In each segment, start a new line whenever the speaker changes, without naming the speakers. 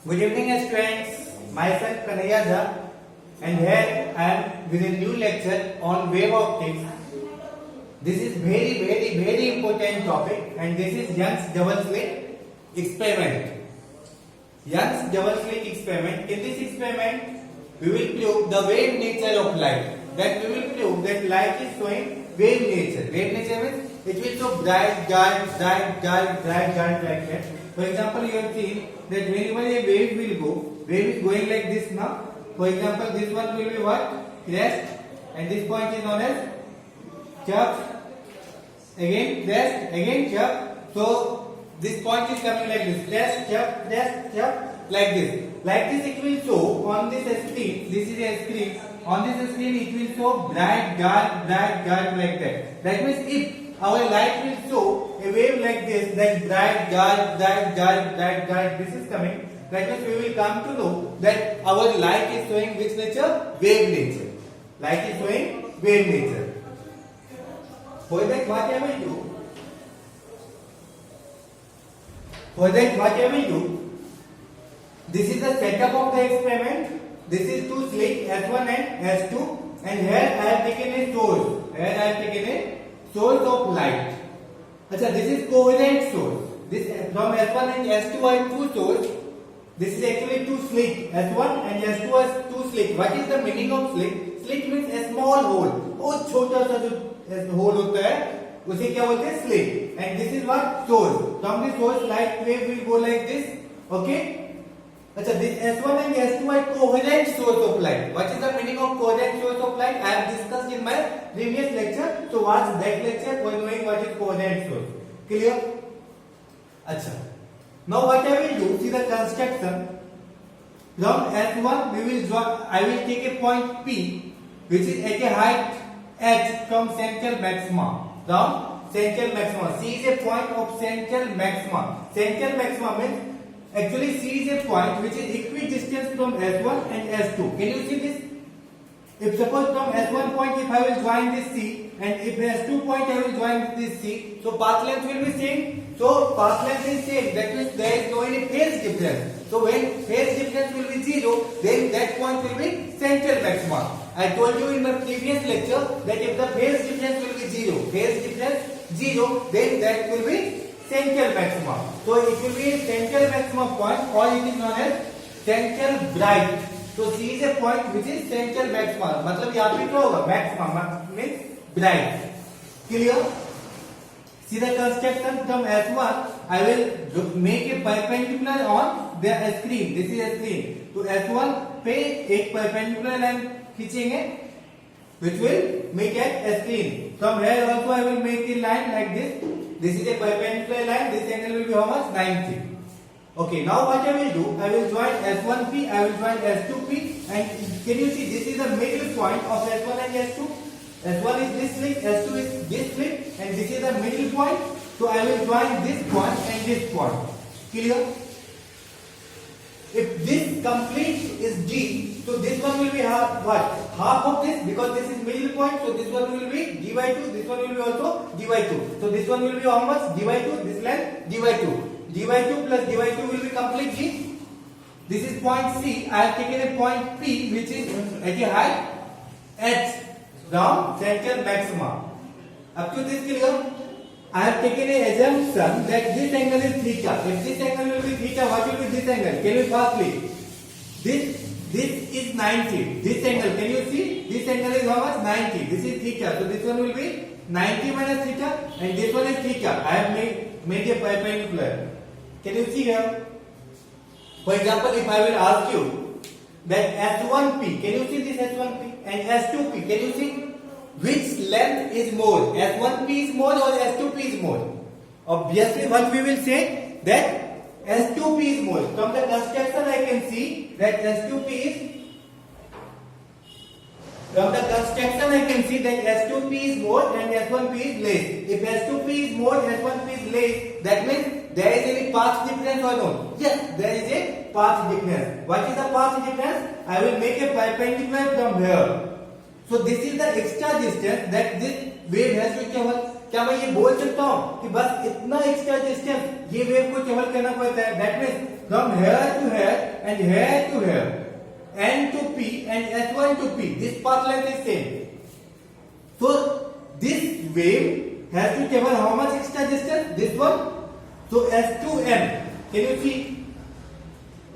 Good evening, students. Myself Kanaya Jha, and here I am with a new lecture on wave optics. This is very important topic, and this is Young's double slit experiment. Young's double slit experiment. In this experiment, we will prove the wave nature of light. That we will prove that light is showing wave nature. Wave nature means it will show bright, dark like that. For example, you have seen that whenever a wave will go, wave is going like this now. For example, this one will be what? Crest, and this point is known as chuck. Again crest, again chuck. So this point is coming like this. Crest, chuck, like this. Like this it will show on this screen. This is a screen. On this screen it will show bright, dark like that. That means if our light will show a wave like this, like bright, dark, this is coming. That means we will come to know that our light is showing which nature? Wave nature. Light is showing wave nature. For that what I will do? This is the setup of the experiment. This is two slits S1 and S2, and here I have taken a source of light. Achha, this is coherent source. This from S1 and S2 are two source. This is actually two slit. S1 and S2 are two slit. What is the meaning of slit? Slit means a small hole. बहुत छोटा सा जो hole होता है उसे क्या बोलते हैं? Slit. And this is what? Source. From the source light wave will go like this. Okay. Achha, this S1 and S2 are coherent source of light. What is the meaning of coherent source of light? I have discussed in my previous lecture. So watch that lecture for knowing what is coherent source. Clear? Achha. Now what I will do? See the construction. From S1 I will take a point P, which is at a height h from central maxima. From central maxima. C is a point of central maxima. Central maxima means actually C is a point which is equidistant from S1 and S2. Can you see this? If suppose from S1 point if I will join this C, and if S2 point I will join this C, so path length will be same. So path length is same. That means there is no any phase difference. So when phase difference will be 0, then that point will be central maxima. I told you in my previous lecture that if the phase difference will be 0, then that will be central maxima. So it will be central maxima point, or it is known as central bright. So C is a point which is central maxima. मतलब यहाँ पे क्या होगा? Maxima means bright. Clear? See the construction from S1. I will make a perpendicular on the screen. This is a screen. तो S1 पे एक perpendicular line खींचेंगे, which will make a screen. From here also I will make a line like this. This is a perpendicular line. This angle will be how much? 90. Okay. Now what I will do? I will join S1P. I will join S2P. And can you see? This is the middle point of S1 and S2. S1 is this slit, S2 is this slit, and this is the middle point. So I will join this point and this point. Clear? If this complete is D, so this one will be half what? Half of this, because this is middle point. So this one will be D by 2. This one will be also D by 2. So this one will be how much? D by 2. This length D by 2. D by 2 plus D by 2 will be complete D. This is point C. I have taken a point P, which is at a height h from central maxima. Up to this clear? I have taken a assumption that this angle is theta. If this angle will be theta, what will be this angle? Can you fastly? This is 90. This angle, can you see? This angle is how much? 90. This is theta. So this one will be 90 minus theta, and this one is theta. I have made a perpendicular. Can you see here? For example, if I will ask you that S1P, can you see this S1P? And S2P, can you see? Which length is more? S1P is more or S2P is more? Obviously, what we will say that S2P is more. From the construction, I can see that S2P is. From the construction, I can see that S2P is more and S1P is less. If S2P is more, S1P is less, that means there is any path difference or no? Yes, there is a path difference. What is the path difference? I will make a perpendicular from here. So this is the extra distance that this wave has to travel. क्या मैं ये बोल सकता हूँ कि बस इतना extra distance ये वेव को ट्रेवल करना पड़ता है? That means from here to here and here to here, N to P and S1 to P, this path length is same. So this wave has to travel how much extra distance? This one. So S2M, can you see?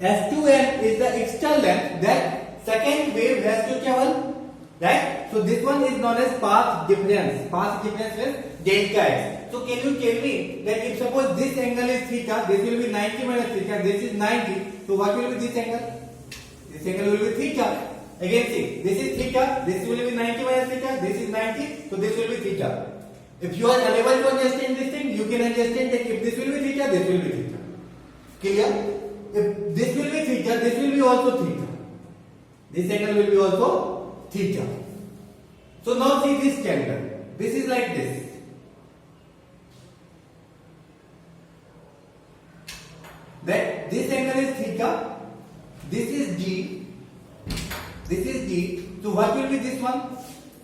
S2M is the extra length that second wave has to travel, right? So this one is known as path difference. Path difference is delta x. So can you tell me that if suppose this angle is theta, this will be 90 minus theta, this is 90. So what will be this angle? This angle will be theta. Again see, this is theta, this will be 90 minus theta, this is 90, so this will be theta. If you are unable to understand this thing, you can understand that if this will be theta, this will be theta. Clear? If this will be theta, this will be also theta. This angle will be also theta. So now see this angle. This is like this. That this angle is theta. This is G, this is G. So what will be this one?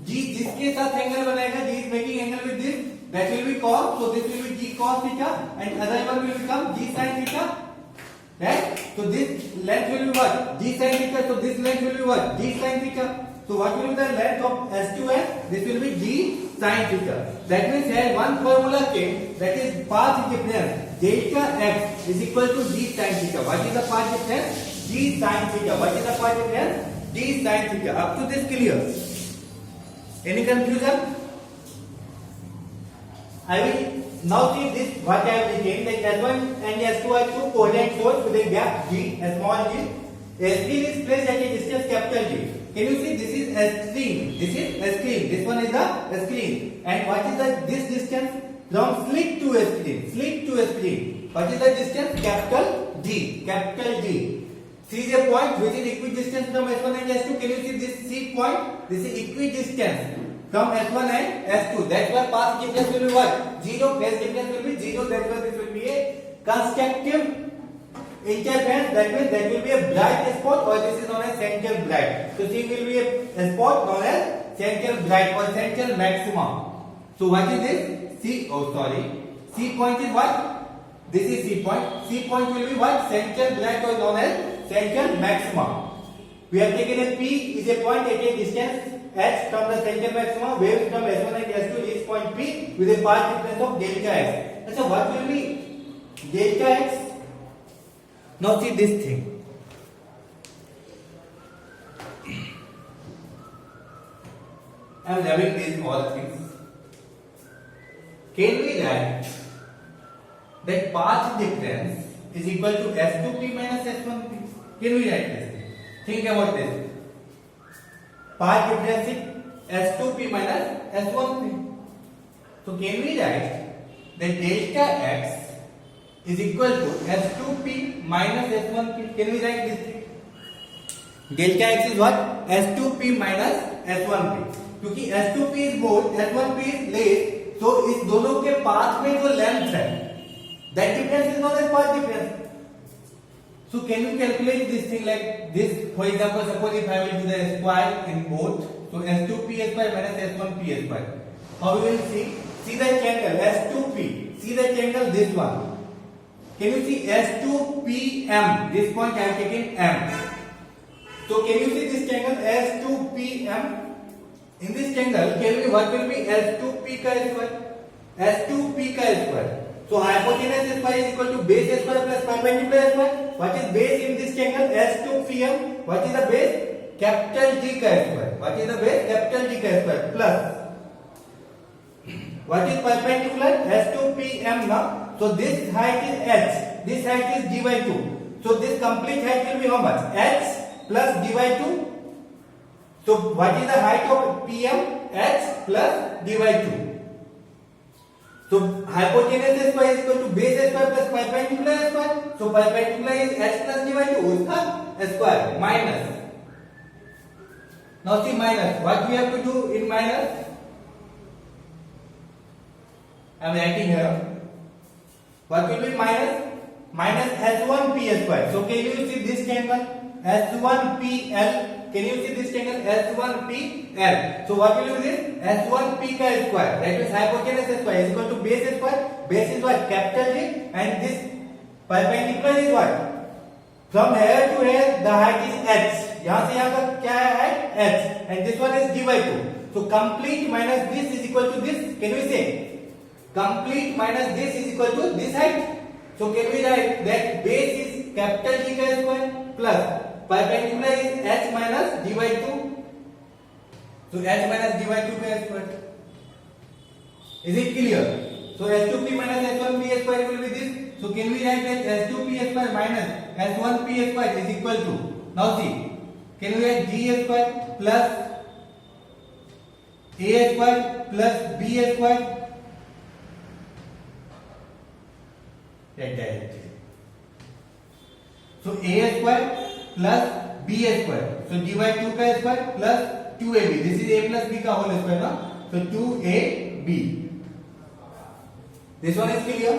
G जिसके साथ angle बनाएगा, G is making angle with this, that will be cos. So this will be G cos theta, and other one will become G sin theta, right? So this length will be what? G sin theta. So this length will be what? G sin theta. So what will be the length of S2S? This will be G sin theta. That means here one formula came, that is path difference. Delta x is equal to G sin theta. What is the path difference? G sin theta. What is the path difference? G sin theta. Up to this clear? Any confusion? I will now see this. What I have written, that S1 and S2 are two coherent sources with a gap G, a small g. S3 is placed at a distance capital G. Can you see? This is S3. This is S3. This one is the screen. And what is this distance from slit to screen? Slit to screen. What is the distance? Capital D. Capital D. C is a point which is equidistant from S1 and S2. Can you see this C point? This is equidistant from S1 and S2. That's why path difference will be what? 0. Phase difference will be 0. That's why this will be a constructive interference. That means that will be a bright spot, or this is known as central bright. So C will be a spot known as central bright or central maximum. So what is this? C. Oh sorry. C point is what? This is C point. C point will be what? Central bright or known as central maximum. We have taken a P is a point at a distance h from the central maximum. Wave from S1 and S2 reach point P with a path difference of delta x. So what will be delta x? Now see this thing. I am having these all things. Can we write that path difference is equal to S2P minus S1P? Can we write this? Think about this. Path difference is S2P minus S1P. So can we write that delta x is equal to S2P minus S1P? Can we write this thing? Delta x is what? S2P minus S1P. क्योंकि S2P is more, S1P is less, तो इस दोनों के path में जो length है, that difference is known as path difference. So can you calculate this thing like this? For example, suppose if I will do the square in both, so S2P square minus S1P square. How we will see? See the triangle S2P. See the triangle this one. Can you see S2PM? This point I am taking M. So can you see this triangle S2PM? In this triangle, tell me what will be S2P का square? S2P का square. So hypotenuse square is equal to base square plus perpendicular square. What is base in this triangle? S2PM. What is the base? Capital D का square. What is the base? Capital D का square plus. What is perpendicular? S2PM now. So this height is h. This height is d by 2. So this complete height will be how much? H plus d by 2. So what is the height of PM? H plus d by 2. So hypotenuse square is equal to base square plus perpendicular square. So perpendicular is h plus d by 2. Uska square minus. Now see minus. What we have to do in minus? I am writing here. What will be minus? Minus S1P square. So can you see this triangle? S1PL can you see this triangle S1PL? So what will be this? S1P ka square. That means hypotenuse square is equal to base square. Base is what? Capital G, and this perpendicular is what? From here to here the height is h. यहाँ से यहाँ तक क्या है height? h, and this one is d by 2. So complete minus this is equal to this. Can we say? Complete minus this is equal to this height. So can we write that base is capital G का square plus perpendicular is h minus d by 2. So h minus d by 2 का square. Is it clear? So h2p minus h1p square will be this. So can we write that h2p square minus h1p square is equal to, now see, can we write g square plus a square plus b square? That directly. So a square plus b square. So d by 2 का square plus 2ab. This is a plus b का whole square, ना? So 2ab. This one is clear.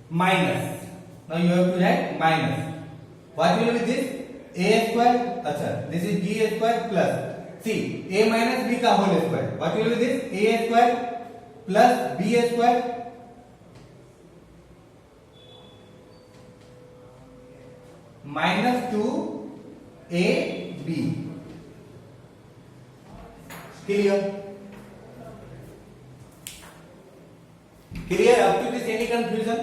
Minus. Now you have to write minus. What will be this? A square. अच्छा. This is g square plus. See, a minus b का whole square. What will be this? A square plus b square minus 2ab. Clear? Clear up to this? Any confusion?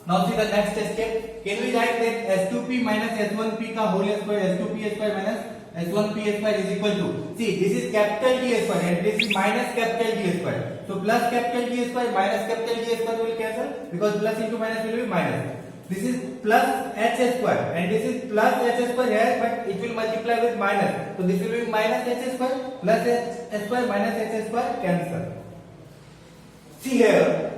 Now see the next step. Can we write that S2p minus S1p का whole square, S2p square minus S1p square is equal to, see, this is capital G square and this is minus capital G square. So plus capital G square minus capital G square will cancel because plus into minus will be minus. This is plus h square and this is plus h square here, but it will multiply with minus. So this will be minus h square plus h square minus h square cancel. See here,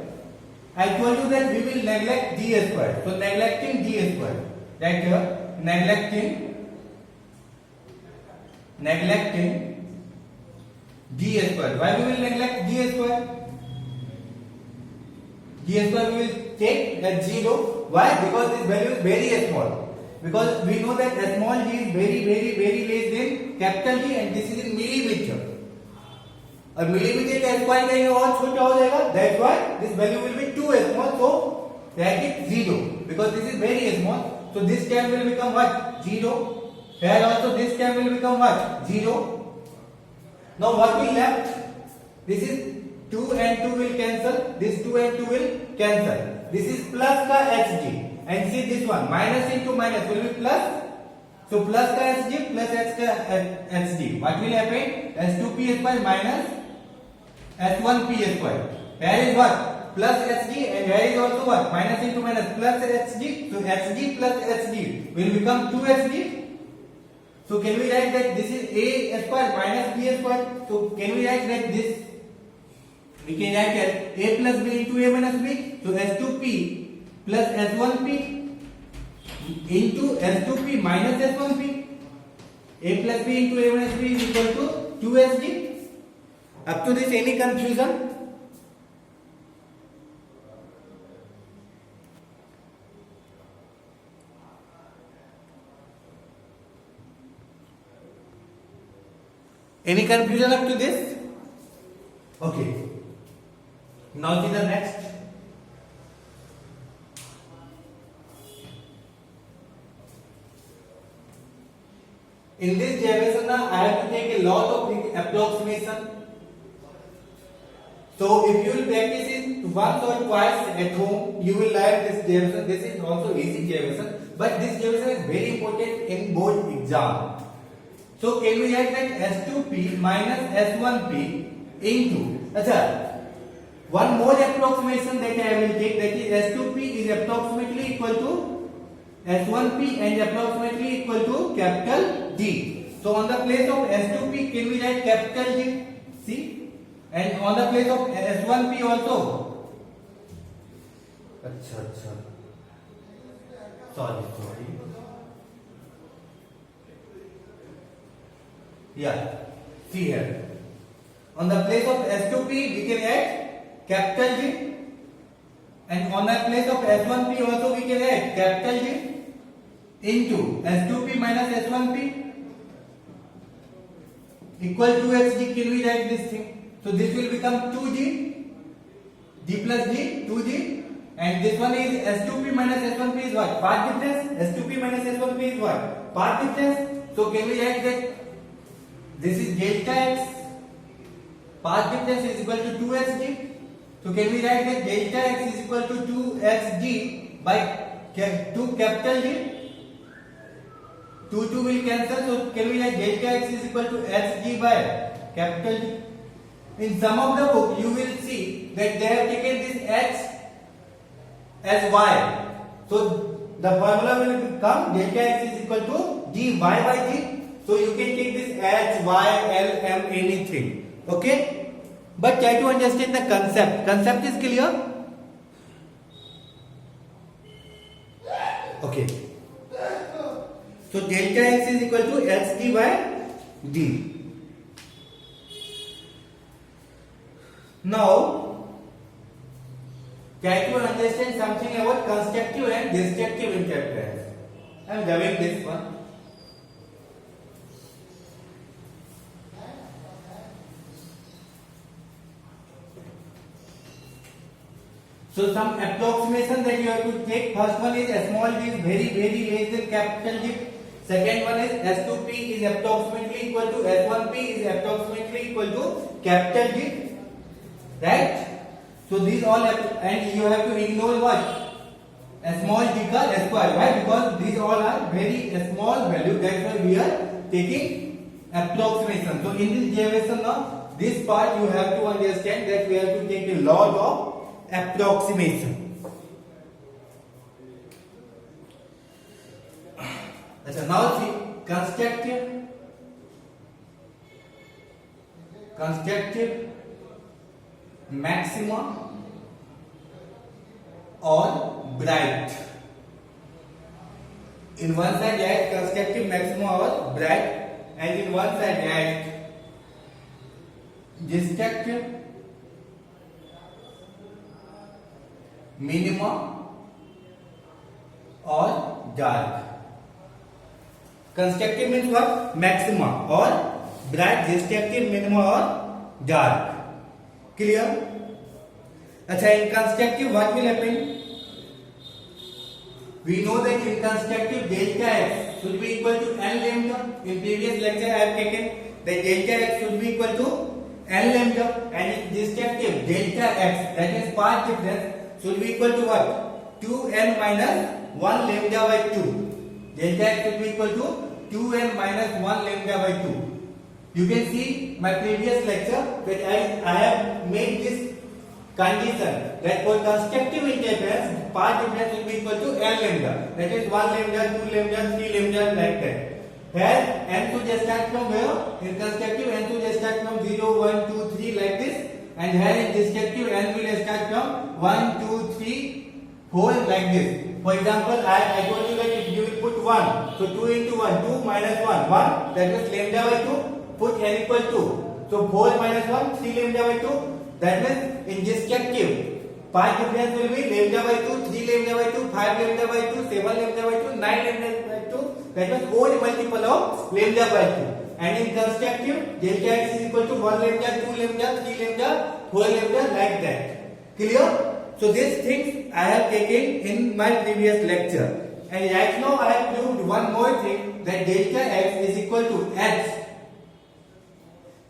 I told you that we will neglect d square. So neglecting d square, right here, neglecting d square. Why we will neglect d square? D square we will take at 0. Why? Because this value is very small. Because we know that small g is very less than capital G and this is in millimeter. और millimeter का square करेंगे और छोटा हो जाएगा. That's why this value will be too small. So write it 0 because this is very small. So this term will become what? 0. Here also this term will become what? 0. Now what will left? This is 2 and 2 will cancel. This 2 and 2 will cancel. This is plus का hg and see this one minus into minus will be plus. So plus का hg plus h का hg. What will happen? S2p square minus S1p square. Here is what? Plus hg and here is also what? Minus into minus plus hg. So hg plus hg will become 2hg. So can we write that this is a square minus b square? So can we write like this? We can write as a plus b into a minus b. So s2p plus s1p into s2p minus s1p. A plus b into a minus b is equal to 2sg. Up to this, any confusion? Any confusion up to this? Okay. Now see the next. In this derivation, I have to take a lot of approximation. So if you will practice it once or twice at home, you will learn this derivation. This is also easy derivation, but this derivation is very important in board exam. So can we write that S2p minus S1p into, one more approximation that I will take, that is S2p is approximately equal to S1p and approximately equal to capital D. So on the place of S2p can we write capital D? See? And on the place of S1p also. Sorry. Yeah. See here. On the place of S2p we can add capital G. And on the place of S1p also we can add capital G. into S2P minus S1P equal to HG. Can we write this thing? So this will become 2G, G plus G, 2G, and this one is S2P minus S1P is what? Path difference. S2P minus S1P is what? Path difference. So can we write that this is delta X, path difference is equal to 2HG. So can we write that delta X is equal to 2HG by 2 capital G? 2 will cancel, so can we write delta X is equal to HG by capital G? In some of the book you will see that they have taken this H as Y. So the formula will become delta X is equal to dy by G. So you can take this H, Y, L, M, anything. Okay? But try to understand the concept. Concept is clear? Okay. So delta X is equal to HG by D. Now, try to understand something about constructive and destructive interference. I am doing this one. So some approximation that you have to take. First one is small d is very less than capital D. Second one is S2P is approximately equal to S1P is approximately equal to capital D. Right? So these all and you have to ignore what? A small d ka square. Why? Because these all are very small value. That's why we are taking approximation. So in this derivation now, this part you have to understand that we have to take a lot of approximation. अच्छा, now see constructive maxima or bright. In one side write constructive maxima or bright, and in one side write destructive minima or dark. Constructive means what? Maxima, or bright, destructive, minima or dark. Clear? Acha, in constructive what will happen? We know that in constructive delta X should be equal to N lambda. In previous lecture I have taken that delta X should be equal to N lambda, and in destructive delta X, that is path difference, should be equal to what? 2n minus 1 lambda by 2. Delta X should be equal to 2n minus 1 lambda by 2. You can see my previous lecture that I have made this condition that for constructive interference, path difference will be equal to N lambda. That is 1 lambda, 2 lambda, 3 lambda, like that. Here n should start from where? In constructive n should start from 0, 1, 2, 3 like this. And here in destructive n will start from 1, 2, 3, 4 like this. For example, I told you that if you will put 1, so 2 into 1, 2 minus 1, 1, that is lambda by 2, put n equal to. So 4 minus 1, 3 lambda by 2, that means in destructive, path difference will be lambda by 2, 3 lambda by 2, 5 lambda by 2, 7 lambda by 2, 9 lambda by 2, that means odd multiple of lambda by 2. And in constructive, delta X is equal to 1 lambda, 2 lambda, 3 lambda, 4 lambda, like that. Clear? So these things I have taken in my previous lecture. And right now I have proved one more thing, that delta X is equal to H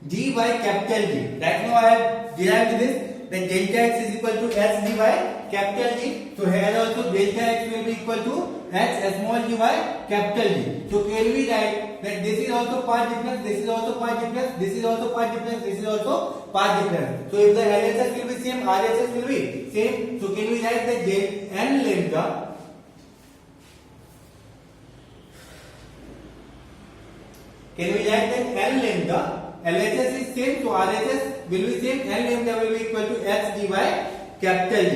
d by capital D. Right now I have derived this, that delta X is equal to H d by capital D. So here also delta X will be equal to H small d by capital D. So can we write that this is also path difference, this is also path difference, this is also path difference, this is also path difference. So if the LHS will be same, RHS will be same. So can we write that N lambda N lambda, LHS is same, so RHS will be same, N lambda will be equal to H d by capital D.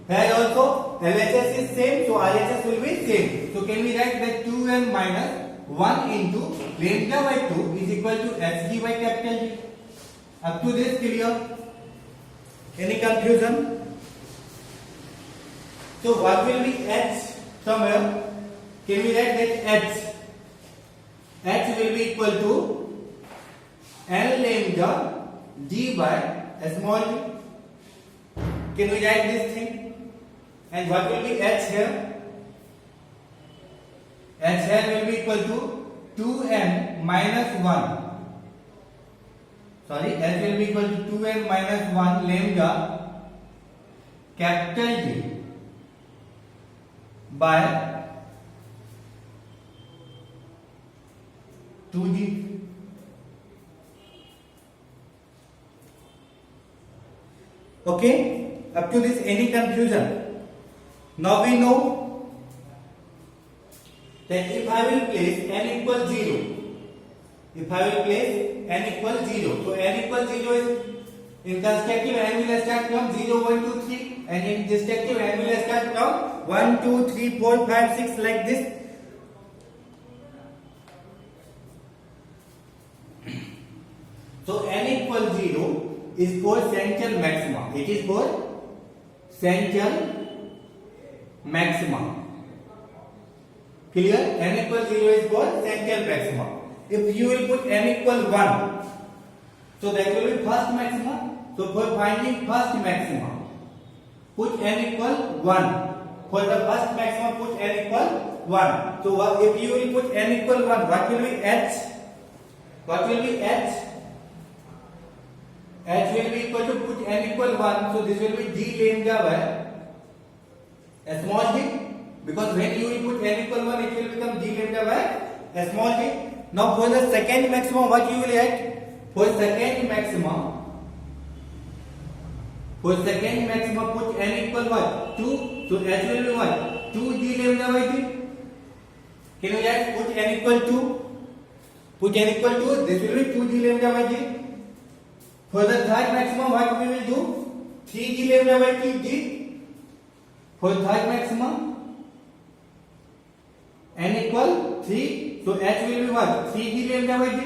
Here also LHS is same, so RHS will be same. So can we write that 2n minus 1 into lambda by 2 is equal to H d by capital D. Up to this clear? Any confusion? So what will be H somewhere? can we write that h? H will be equal to L lambda d by small d. Can we write this thing? And what will be h here? H here will be equal to 2n minus 1. Sorry, h will be equal to 2n minus 1 lambda capital D by 2d. Okay, up to this any confusion? Now we know that if I will place n equals 0, if I will place n equals 0, so n equals 0 is in constructive n will start from 0, 1, 2, 3, and in destructive n will start from 1, 2, 3, 4, 5, 6 like this. So n equals 0 is for central maxima. It is for central maxima. Clear? N equals 0 is for central maxima. If you will put n equal 1, so that will be first maxima. So for finding first maxima, put n equal 1. For the first maxima, put n equal 1. So if you will put n equal 1, what will be h? What will be h? H will be equal to, put n equal 1, so this will be d lambda by a small d, because when you will put n equal 1, it will become d lambda by a small d. Now for the second maximum, what you will get? For second maximum, put n equal what? 2, so h will be what? 2 d lambda by d. Can you get? Put n equal 2, put n equal 2, this will be 2 d lambda by d. For the third maximum, what we will do? 3 d lambda by d. For third maximum, n equal 3, so h will be what? 3 d lambda by d.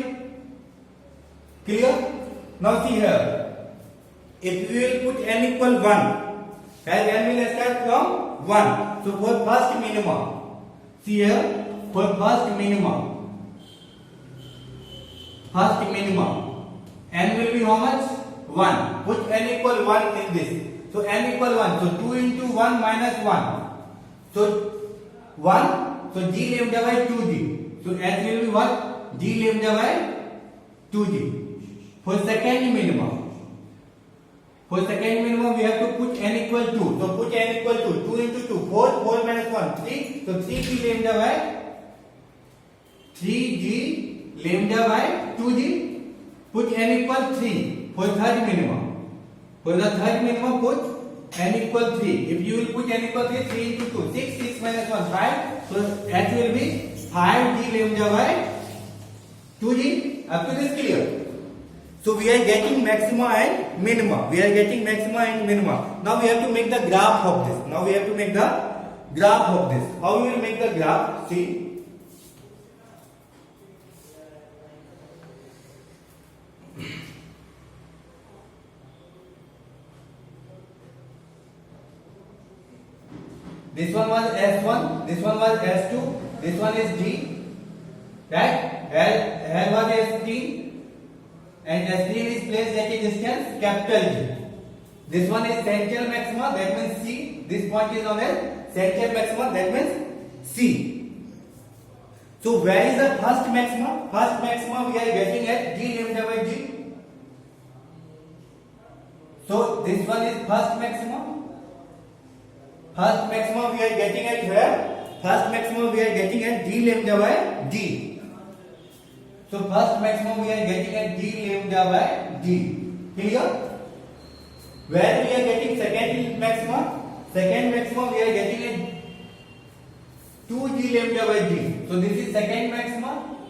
Clear? Now see here, if we will put n equal 1, as n will start from 1, so for first minimum, see here, for first minimum, n will be how much? 1. Put n equal 1 in this. So n equal 1. So 2 into 1 minus 1. So 1. So d lambda by 2d. So h will be what? D lambda by 2d. For second minimum, we have to put n equal 2. So put n equal 2. 2 into 2. 4. 4 minus 1. 3. So 3d lambda by 2d. Put n equal 3 for third minimum. For the third minimum, put n equal 3. If you will put n equal 3, 3 into 2, 6, 6 minus 1, 5. So h will be 5d lambda by 2d. Up to this clear? So we are getting maxima and minima. Now we have to make the graph of this. How we will make the graph? See. This one was S1, this one was S2, this one is D, right? Here was S3, and S3 is placed at a distance capital D. This one is central maxima, that means C. This point is known as central maxima, that means C. So where is the first maxima? First maxima we are getting at D lambda by D. So this one is first maxima. First maximum we are getting at where? First maximum we are getting at d lambda by d. So first maximum we are getting at d lambda by d. Clear? Where we are getting second maximum? Second maximum we are getting at 2 d lambda by d. So this is second maximum.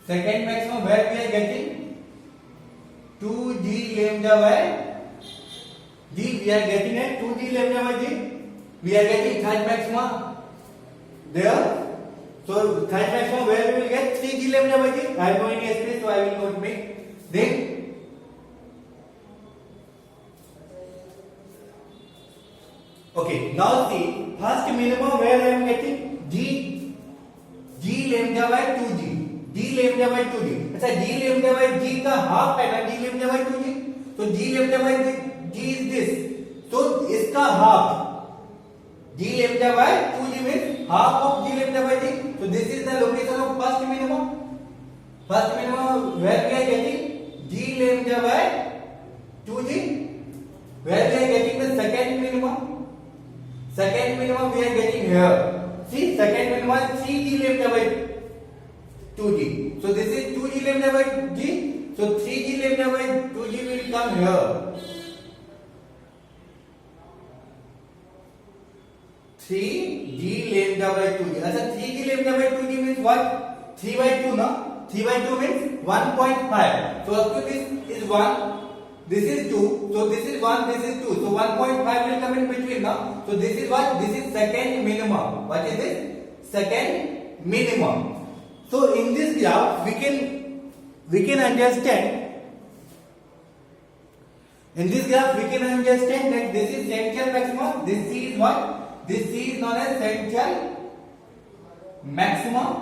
Second maximum where we are getting 2 d lambda by d. We are getting at 2 d lambda by d. We are getting third maxima there. So third maxima where we will get 3 d lambda by d. I have no any space, so I will not make. Then okay, now see first minimum where I am getting d. lambda by 2g, d lambda by 2g. अच्छा d lambda by g का half है ना d lambda by 2g, तो d lambda by g is this, तो इसका half d lambda by 2g means half of d lambda by g. So this is the location of first minimum. First minimum where we are getting d lambda by 2g, where we are getting the second minimum. Second minimum we are getting here. See, second minimum is 3g lambda by 2g. So this is 2g lambda by g. So 3g lambda by 2g will come here. 3g lambda by 2g. अच्छा 3g lambda by 2g means what? 3 by 2 ना? 3 by 2 means 1.5. So up to this is 1. This is 2, so this is 1, this is 2, so 1.5 will come in between now. So this is what? This is second minimum. What is this? Second minimum. So in this graph we can understand. In this graph we can understand that this is central maximum. This C is what? This C is known as central maximum.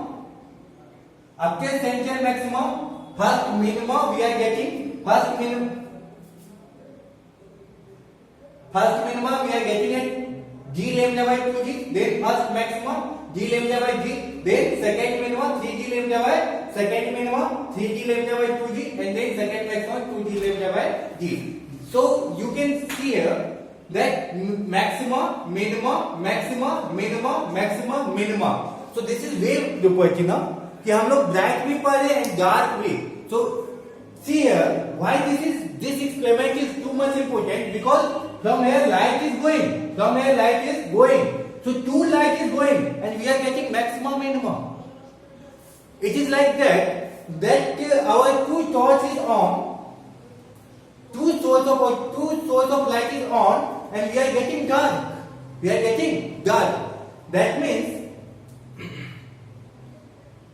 After central maximum, first minimum we are getting first minimum we are getting at g lambda by 2g, then first maximum g lambda by g, then second minimum 3g lambda by second minimum 3g lambda by 2g, and then second maximum 2g lambda by g. So you can see here that maximum, minimum, maximum, minimum, maximum, minimum. So this is wave property ना कि हम लोग bright भी पढ़ रहे हैं dark भी. So see here why this experiment is too much important, because from here light is going, so two light is going and we are getting maximum minimum. It is like that our two torch is on, two source of light is on and we are getting dark. That means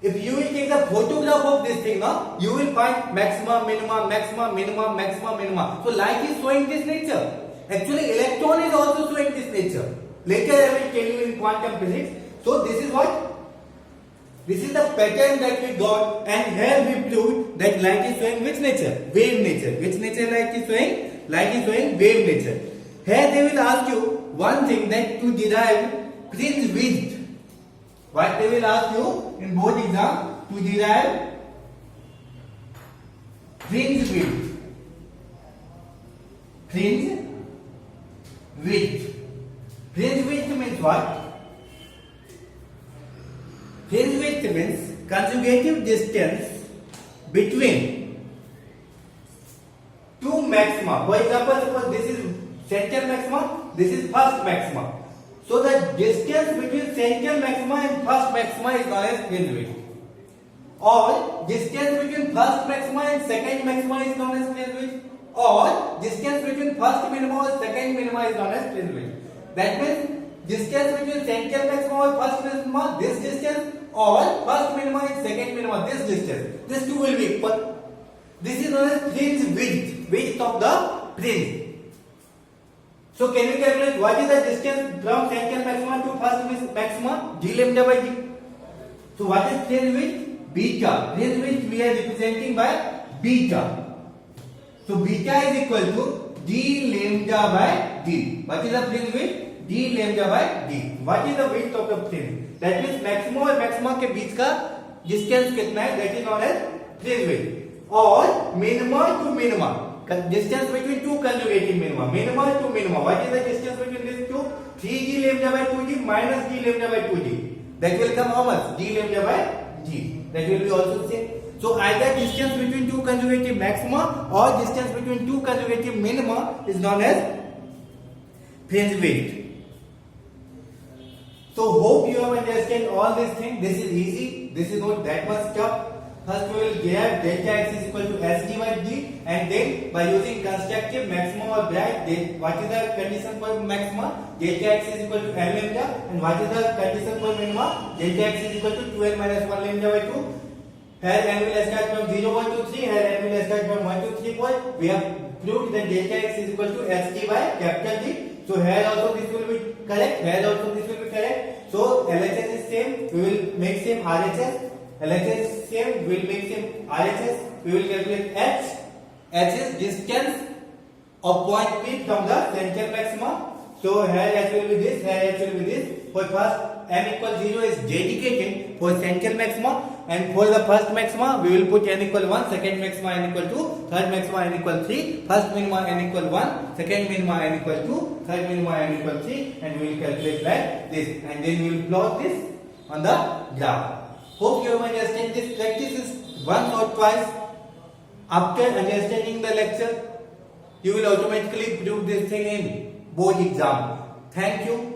if you will take the photograph of this thing now, you will find maximum, minimum, maximum, minimum, maximum, minimum. So light is showing this nature. Actually electron is also showing this nature. Later I will tell you in quantum physics. So this is what? This is the pattern that we got, and here we proved that light is showing which nature? Wave nature. Which nature light is showing? Light is showing wave nature. Here they will ask you one thing, that to derive fringe width. What they will ask you in both exams, to derive fringe width. Fringe width. Fringe width means what? Fringe width means conjugative distance between two maxima. For example, suppose this is central maxima, this is first maxima. So the distance between central maxima and first maxima is known as fringe width. Or distance between first maxima and second maxima is known as fringe width. Or distance between first minima and second minima is known as fringe width. That means distance between central maxima and first minima, this distance, or first minima and second minima, this distance. These two will be equal. This is known as fringe width of the fringe. So can we calculate what is the distance from central maxima to first maxima? D lambda by d. So what is fringe width? Beta. Fringe width we are representing by beta. So beta is equal to d lambda by d. What is the fringe width? D lambda by d. What is the width of the fringe? That means maximum और maxima के बीच का distance कितना है? That is known as fringe width. और minima to minima, distance between two conjugative minima. Minima to minima. What is the distance between these two? 3g lambda by 2g minus d lambda by 2g. That will come how much? D lambda by g. That will be also same. So either distance between two conjugative maxima or distance between two conjugative minima is known as fringe width. So hope you have understand all these things. This is easy. This is not that much tough. First we will get delta x is equal to sd by d, and then by using constructive maximum or bright, what is the condition for maxima? Delta x is equal to n lambda, and what is the condition for minima? Delta x is equal to 2n minus 1 lambda by 2. Here n will start from 0, 1, 2, 3. Here n will start from 1, 2, 3, 4. We have proved that delta x is equal to sd by capital D. So here also this will be correct. Here also this will be correct. So LHS is same. We will make same RHS. LHS is same. We will make same RHS. We will calculate H. H is distance of point P from the central maxima. So here H will be this. Here H will be this. For first m equal 0 is dedicated for central maxima, and for the first maxima we will put n equal 1, second maxima n equal 2, third maxima n equal 3, first minima n equal 1, second minima n equal 2, third minima n equal 3, and we will calculate like this, and then we will plot this on the graph. Hope you have understand this. Practice is once or twice. After understanding the lecture, you will automatically do this thing in board exam. Thank you.